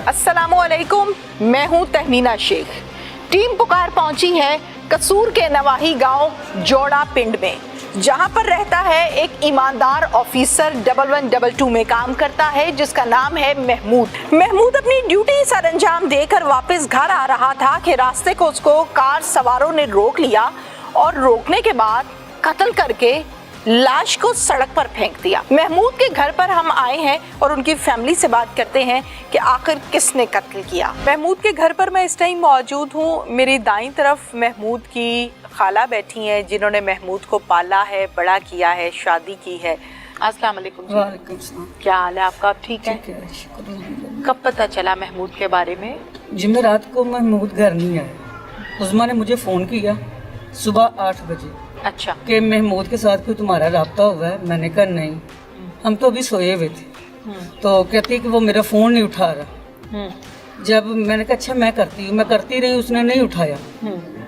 अस्सलामुअलैकुम, मैं हूं तहमीना शेख। टीम पुकार पहुंची है कसूर के नवाही गांव जोड़ा पिंड में, जहां पर रहता है एक ईमानदार ऑफिसर 1122 में काम करता है, जिसका नाम है महमूद अपनी ड्यूटी सर अंजाम देकर वापस घर आ रहा था कि रास्ते को उसको कार सवारों ने रोक लिया और रोकने के बाद कत्ल करके लाश को सड़क पर फेंक दिया। महमूद के घर पर हम आए हैं और उनकी फैमिली से बात करते हैं कि आखिर किसने कत्ल किया। महमूद के घर पर मैं इस टाइम मौजूद हूँ। मेरी दाईं तरफ महमूद की खाला बैठी हैं, जिन्होंने महमूद को पाला है, बड़ा किया है, शादी की है। अस्सलाम वालेकुम। वालेकुम सलाम। क्या हाल है आपका? आप ठीक है? कब पता चला महमूद के बारे में? जुमेरात को महमूद घर नहीं आया। उस्मा ने मुझे फ़ोन किया सुबह 8 बजे। अच्छा। कि महमूद के साथ कोई तुम्हारा राब्ता हुआ है? मैंने कहा नहीं, हम तो अभी सोए हुए थे। तो कहती कि वो मेरा फ़ोन नहीं उठा रहा। जब मैंने कहा अच्छा मैं करती रही, उसने नहीं उठाया।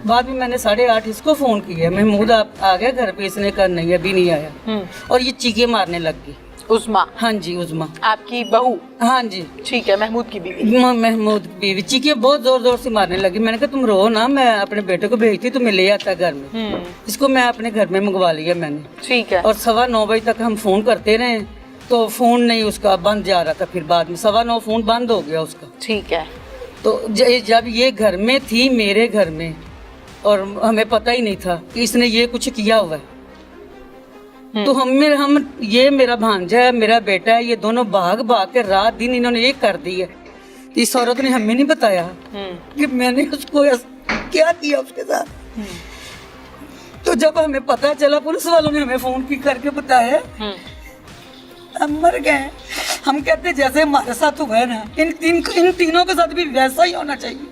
बाद में मैंने 8:30 इसको फ़ोन किया, महमूद आप आ गया घर पे? इसने कहा नहीं अभी नहीं आया। और ये चीखे मारने लग गई। उस्मा? हाँ जी, उस्मा आपकी बहू? हाँ जी, ठीक है, महमूद की बीवी। महमूद की बीवी चीखे बहुत जोर जोर से मारने लगी। मैंने कहा तुम रो ना, मैं अपने बेटे को भेजती, तुम्हें ले आता घर में। इसको मैं अपने घर में मंगवा लिया मैंने। ठीक है। और 9:15 बजे तक हम फोन करते रहे तो फोन नहीं उसका बंद जा रहा था। फिर बाद में 9:15 फोन बंद हो गया उसका। ठीक है। तो जब ये घर में थी, मेरे घर में, और हमें पता ही नहीं था कि इसने ये कुछ किया हुआ है। तो हम ये मेरा भांजा है, मेरा बेटा है, ये दोनों भाग के रात दिन इन्होंने ये कर दी है। इस औरत ने हमें नहीं बताया कि मैंने उसको क्या किया उसके साथ। तो जब हमें पता चला, पुलिस वालों ने हमें फोन करके बताया, हम मर गए। हम कहते जैसे हमारे साथ हुआ है ना, इन तीनों के साथ भी वैसा ही होना चाहिए।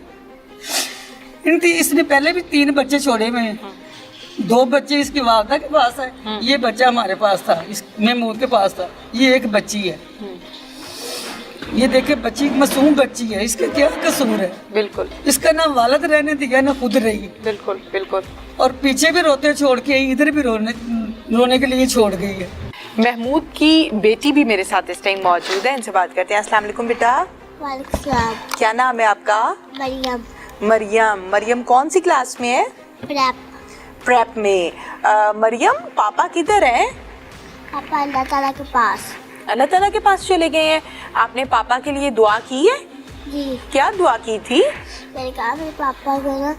इसने पहले भी 3 बच्चे छोड़े हुए हैं। 2 बच्चे इसकी वालदा के पास है, ये बच्चा हमारे पास था, इस महमूद के पास था। ये एक बच्ची है, ये देखे बच्ची मासूम बच्ची है, इसका क्या कसूर है? बिल्कुल। इसका ना वालद रहने दिया ना खुद रही। बिल्कुल बिल्कुल। और पीछे भी रोते छोड़ के, इधर भी रोने के लिए छोड़ गई है। महमूद की बेटी भी मेरे साथ इस टाइम मौजूद है, इनसे बात करते हैं। अस्सलाम वालेकुम बेटा। वालेकुम सलाम। क्या नाम है आपका? मरियम। मरियम कौन सी क्लास में है? प्रेप में। मरियम, पापा किधर हैं? पापा अल्लाह ताला के पास। अल्लाह ताला के पास चले गए हैं। आपने पापा के लिए दुआ की है? जी। क्या दुआ की थी? मैंने कहा मेरे पापा को ना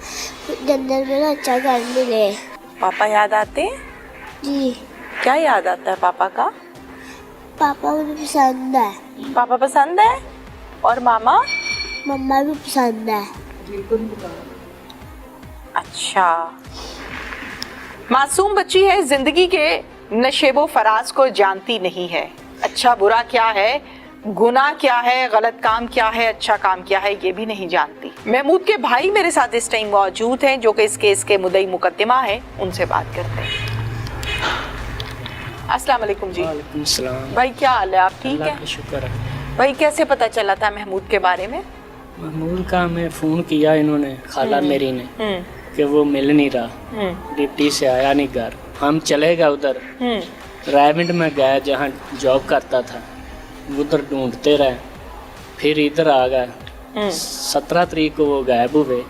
जन्नत में ना अच्छा घर मिले। पापा याद आते हैं? जी। क्या याद आता है पापा का? पापा मुझे पसंद है। पापा पसंद है? और मामा? मम्मा भी पसंद है। अच्छा। मासूम बच्ची है, जिंदगी के नशेबो फराज को जानती नहीं है। अच्छा बुरा क्या है, गुनाह क्या है, गलत काम क्या है, अच्छा काम क्या है, ये भी नहीं जानती। महमूद के भाई मेरे साथ इस टाइम मौजूद हैं, जो कि इस केस के मुद्दई मुकद्दमा है। उनसे बात करते हैं। अस्सलाम वालेकुम जी। वालेकुम सलाम। भाई क्या हाल है? आप ठीक अल्लाह है? का शुक्र है। भाई कैसे पता चला था महमूद के बारे में? महमूद का हमें फ़ोन किया इन्होंने, खाला मेरी ने, कि वो मिल नहीं रहा, डिप्टी से आया नहीं घर। हम चले गए उधर, रायविंड में गए जहाँ जॉब करता था, उधर ढूंढते रहे, फिर इधर आ गए। 17 तारीख को वो गायब हुए।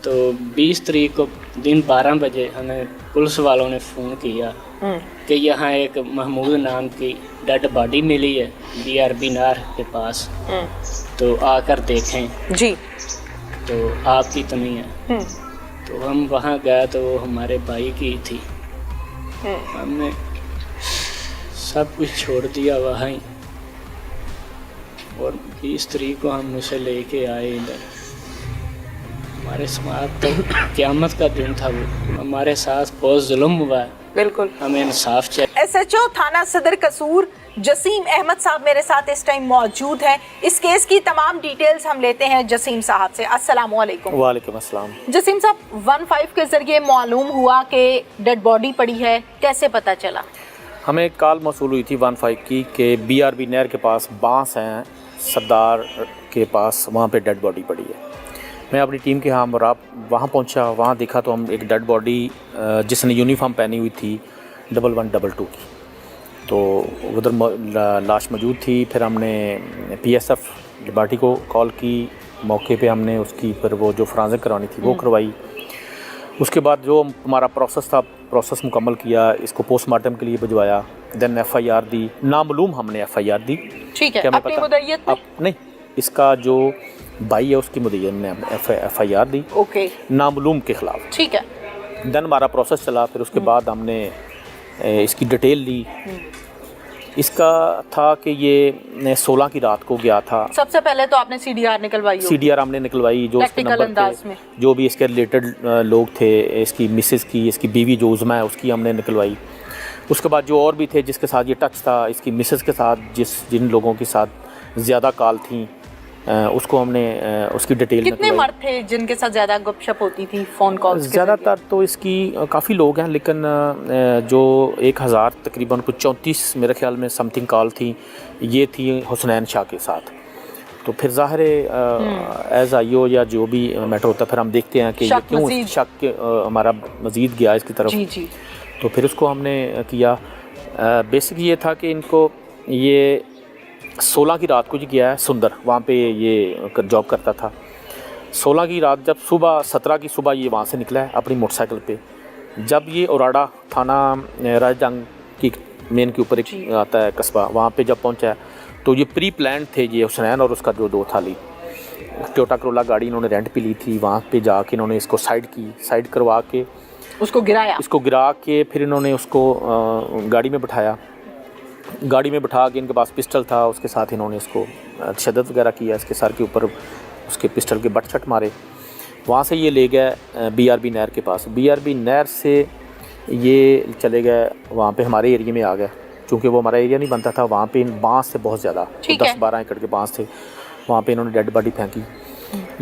तो 20 तारीख को दिन 12 बजे हमें पुलिस वालों ने फ़ोन किया कि यहाँ एक महमूद नाम की डेड बॉडी मिली है BRB नार के पास, तो आकर देखें जी। तो आपकी तो नहीं है। तो हम वहाँ गए तो वो हमारे भाई की थी। हमने सब कुछ छोड़ दिया वहाँ ही, और 20 तारीख को हम उसे लेके आए इधर। हमारे साथ तो क़यामत का दिन था, वो हमारे साथ बहुत जुल्म हुआ है। बिल्कुल, हमें इंसाफ चाहिए। SHO थाना सदर कसूर जसीम अहमद साहब मेरे साथ इस टाइम मौजूद हैं। इस केस की तमाम डिटेल्स हम लेते हैं जसीम साहब से। अस्सलाम वालेकुम। वालेकुम अस्सलाम। जसीम साहब, 15 के जरिए मालूम हुआ कि डेड बॉडी पड़ी है, कैसे पता चला? हमें एक कॉल मौसूल हुई थी 15 की कि BRB नहर के पास बांस हैं सरदार के पास, वहाँ पे डेड बॉडी पड़ी है। मैं अपनी टीम के यहाँ वहाँ पहुँचा, वहाँ देखा तो हम एक डेड बॉडी जिसने यूनिफॉर्म पहनी हुई थी 1122 की, तो उधर लाश मौजूद थी। फिर हमने PSF लिबर्टी को कॉल की, मौके पे हमने उसकी फिर वो जो फोरेंसिक करवानी थी वो करवाई। उसके बाद जो हमारा प्रोसेस था, प्रोसेस मुकम्मल किया, इसको पोस्टमार्टम के लिए भिजवाया, देन FIR दी। नामालूम हमने FIR दी। ठीक है, क्या हमें अपनी पता मुद्दइयत में? नहीं, इसका जो भाई है उसकी मुद्दइयत में FIR दी ओके, नामालूम के ख़िलाफ़। ठीक है। देन हमारा प्रोसेस चला। फिर उसके बाद हमने इसकी डिटेल ली। इसका था कि ये 16 की रात को गया था। सबसे पहले तो आपने CDR निकलवाई होगी। CDR हमने निकलवाई, जो उसके प्रैक्टिकल नंबर अंदाज थे, में। जो भी इसके रिलेटेड लोग थे, इसकी मिसेस की, इसकी बीवी जो उज़मा है उसकी हमने निकलवाई। उसके बाद जो और भी थे जिसके साथ ये टच था, इसकी मिसेस के साथ जिन लोगों के साथ ज़्यादा कॉल थी, उसको हमने उसकी डिटेल कितने मर्द थे जिनके साथ ज़्यादा गपशप होती थी फ़ोन कॉल्स? ज़्यादातर तो इसकी काफ़ी लोग हैं, लेकिन जो 1000 तकरीबन कुछ 34 मेरे ख्याल में समथिंग कॉल थी, ये थी हुसनैन शाह के साथ। तो फिर ज़ाहिर है एज IO या जो भी मैटर होता है, फिर हम देखते हैं कि ये क्यों शक हमारा मज़ीद गया इसकी तरफ। जी जी। तो फिर उसको हमने किया। बेसिक ये था कि इनको ये 16 की रात को जी गया है सुंदर, वहाँ पे ये जॉब करता था। 16 की रात जब सुबह 17 की सुबह ये वहाँ से निकला है अपनी मोटरसाइकिल पे। जब ये ओराडा थाना राजजंग की मेन के ऊपर एक आता है कस्बा, वहाँ पे जब पहुँचा है तो ये प्री प्लान थे ये हुसैन और उसका जो दोस्त अली। टोयोटा करोला गाड़ी इन्होंने रेंट पे ली थी। वहाँ पे जाके इन्होंने इसको साइड करवा के उसको गिरा के फिर इन्होंने उसको गाड़ी में बिठाया। गाड़ी में बिठा के इनके पास पिस्टल था, उसके साथ इन्होंने इसको तशद्दुद वगैरह किया, इसके सर के ऊपर उसके पिस्टल के बट शट मारे। वहाँ से ये ले गए BRB नहर के पास। BRB नहर से ये चले गए वहाँ पे हमारे एरिया में आ गए, क्योंकि वो हमारा एरिया नहीं बनता था। वहाँ पे इन बांस से बहुत ज़्यादा 10-12 एकड़ के बांस थे, वहाँ पे इन्होंने डेड बॉडी फेंकी।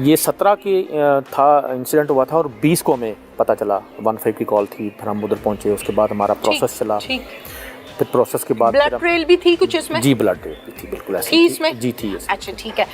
ये 17 की था इंसिडेंट हुआ था और 20 को हमें पता चला, 15 की कॉल थी। फिर हम उधर पहुँचे, उसके बाद हमारा प्रोसेस चला। फिर प्रोसेस के बाद ब्लड ट्रेल भी थी कुछ इसमें? जी, ब्लड ट्रेल भी थी, बिल्कुल ऐसी थी इसमें? जी थी। अच्छा, ठीक है।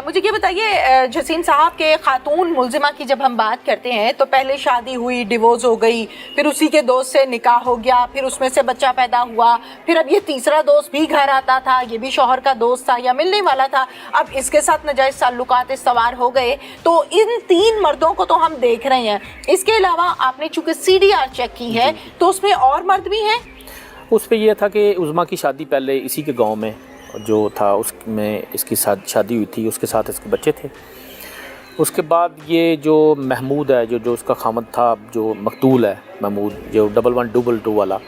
मुझे ये बताइए, जसीम साहब के खातून मुलजिमा की जब हम बात करते हैं तो पहले शादी हुई, डिवोर्स हो गई, फिर उसी के दोस्त से निकाह हो गया, फिर उसमें से बच्चा पैदा हुआ, फिर अब ये तीसरा दोस्त भी घर आता था, ये भी शौहर का दोस्त था या मिलने वाला था, अब इसके साथ नाजायज़ ताल्लुकात सवार हो गए। तो इन 3 मर्दों को तो हम देख रहे हैं, इसके अलावा आपने चूँकि CDR चेक की है तो उसमें और मर्द भी हैं? उस पर यह था कि उज़मा की शादी पहले इसी के गांव में जो था उसमें इसकी शादी हुई थी, उसके साथ इसके बच्चे थे। उसके बाद ये जो महमूद है, जो उसका खामद था, जो मकतूल है महमूद, जो 1122 वाला,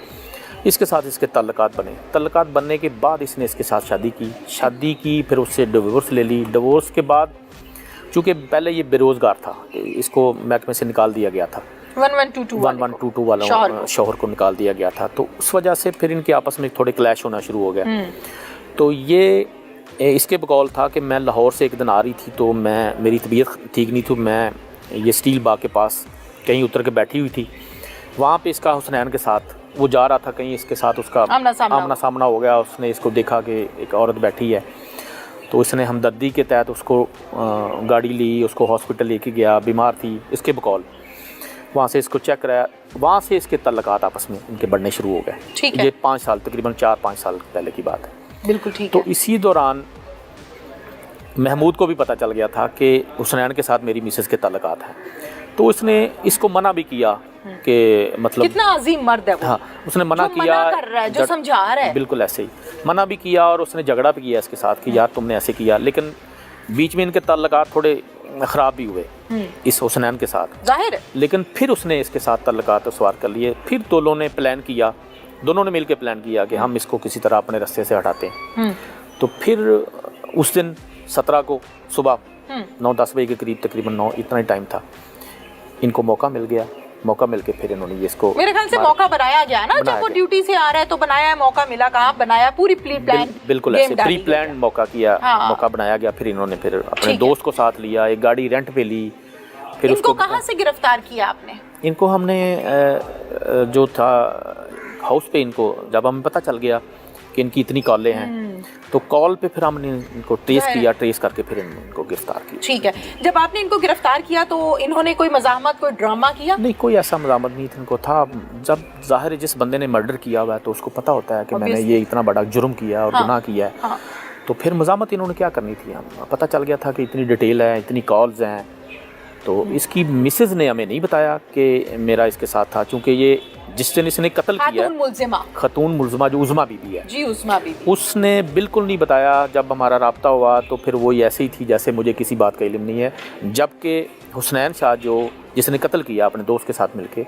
इसके साथ इसके ताल्लुकात बनने के बाद इसने इसके साथ शादी की। फिर उससे डिवोर्स ले ली। डिवोर्स के बाद चूँकि पहले ये बेरोज़गार था, इसको महकमे से निकाल दिया गया था, 1122 वाला शौहर को निकाल दिया गया था। तो उस वजह से फिर इनके आपस में थोड़े क्लैश होना शुरू हो गया। तो ये इसके बकौल था कि मैं लाहौर से एक दिन आ रही थी, तो मेरी तबीयत ठीक नहीं थी, मैं ये स्टील बाग के पास कहीं उतर के बैठी हुई थी। वहाँ पे इसका हुसनैन के साथ वो जा रहा था कहीं, इसके साथ उसका आमना सामना हो गया। उसने इसको देखा कि एक औरत बैठी है, तो इसने हमदर्दी के तहत उसको गाड़ी ली, उसको हॉस्पिटल लेके गया, बीमार थी इसके बकौल। वहाँ से इसको चेक कराया, वहाँ से इसके ताल्लुकात आपस में इनके बढ़ने शुरू हो गए। ये 5 साल, तकरीबन 4-5 साल पहले की बात है। बिल्कुल ठीक है। तो इसी इसी दौरान महमूद को भी पता चल गया था कि हुसनैन के साथ मेरी मिसेस के ताल्लुकात हैं। तो उसने इसको मना भी किया कि मतलब कितना अजीम मर्द है वो। हाँ, उसने मना किया, मना कर रहा है, जो समझा रहा है, बिल्कुल ऐसे ही मना भी किया। और उसने झगड़ा भी किया इसके साथ कि यार तुमने ऐसे किया। लेकिन बीच में इनके ताल्लुकात थोड़े ख़राब भी हुए इस हुसनैन के साथ, जाहिर है। लेकिन फिर उसने इसके साथ ताल्लुकात सवार कर लिए। फिर दोनों ने प्लान किया, दोनों ने मिलकर प्लान किया कि हम इसको किसी तरह अपने रास्ते से हटाते हैं। तो फिर उस दिन 17 को सुबह 9-10 बजे के करीब, तकरीबन 9 इतना ही टाइम था, इनको मौका मिल गया। मौका मिलके फिर इन्होंने ये इसको, मेरे ख्याल से मौका बनाया गया ना, जब वो ड्यूटी से आ रहा है तो बनाया है, मौका मिला, कहाँ बनाया, पूरी प्लान, बिल्कुल ऐसे प्री प्लान मौका किया। मौका बनाया गया। फिर इन्होंने फिर अपने दोस्त को साथ लिया, एक गाड़ी रेंट पे ली। फिर इनको कहाँ से गिरफ्तार किया आपने? इनको हमने जो था हाउस पे, इनको जब हमें पता चल गया कि इनकी इतनी कॉलें हैं। तो कॉल पे फिर हमने इनको ट्रेस करके फिर इनको गिरफ्तार किया। ठीक है, जब आपने इनको गिरफ्तार किया तो इन्होंने कोई मज़ाहमत, कोई ड्रामा किया? नहीं, कोई ऐसा मज़ामत नहीं इनको था। जब ज़ाहिर है जिस बंदे ने मर्डर किया हुआ है तो उसको पता होता है कि मैंने ये इतना बड़ा जुर्म किया और गुनाह किया है, तो फिर मज़ामत इन्होंने क्या करनी थी। हम पता चल गया था कि इतनी डिटेल है, इतनी कॉल्स हैं। तो इसकी मिसेज़ ने हमें नहीं बताया कि मेरा इसके साथ था, चूँकि ये जिस दिन इसने कत्ल किया, खतून मुल्ज़िमा जो उज़मा बीबी है जी, उज़मा बीबी, उसने बिल्कुल नहीं बताया। जब हमारा राब्ता हुआ तो फिर वो ऐसे ही थी जैसे मुझे किसी बात का इल्म नहीं है। जबकि हुसनैन शाह जो जिसने कत्ल किया अपने दोस्त के साथ मिलके,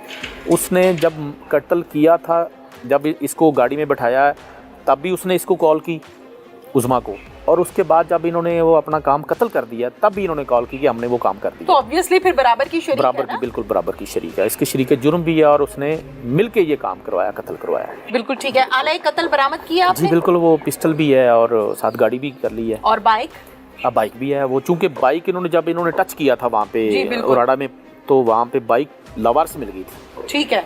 उसने जब कत्ल किया था, जब इसको गाड़ी में बैठाया तब भी उसने इसको कॉल की उज़मा को, और उसके बाद जब इन्होंने वो अपना काम कत्ल कर दिया तब भी इन्होंने कॉल की कि हमने वो काम कर दिया। तो ऑब्वियसली फिर बराबर की शरीक बराबर है ना? की, बिल्कुल बराबर की शरीक है। इसके शरीक जुर्म भी है और उसने मिलके ये काम करवाया, कत्ल करवाया है। बिल्कुल ठीक है। आला कत्ल बरामद किया आपने? जी बिल्कुल, वो पिस्टल भी है और साथ गाड़ी भी कर ली है। और बाइक? अब बाइक भी है। वो चूंकि बाइक जब इन्होंने टच किया था वहाँ पे उराड़ा में, तो वहाँ पे बाइक लवार से मिल गई थी। ठीक है।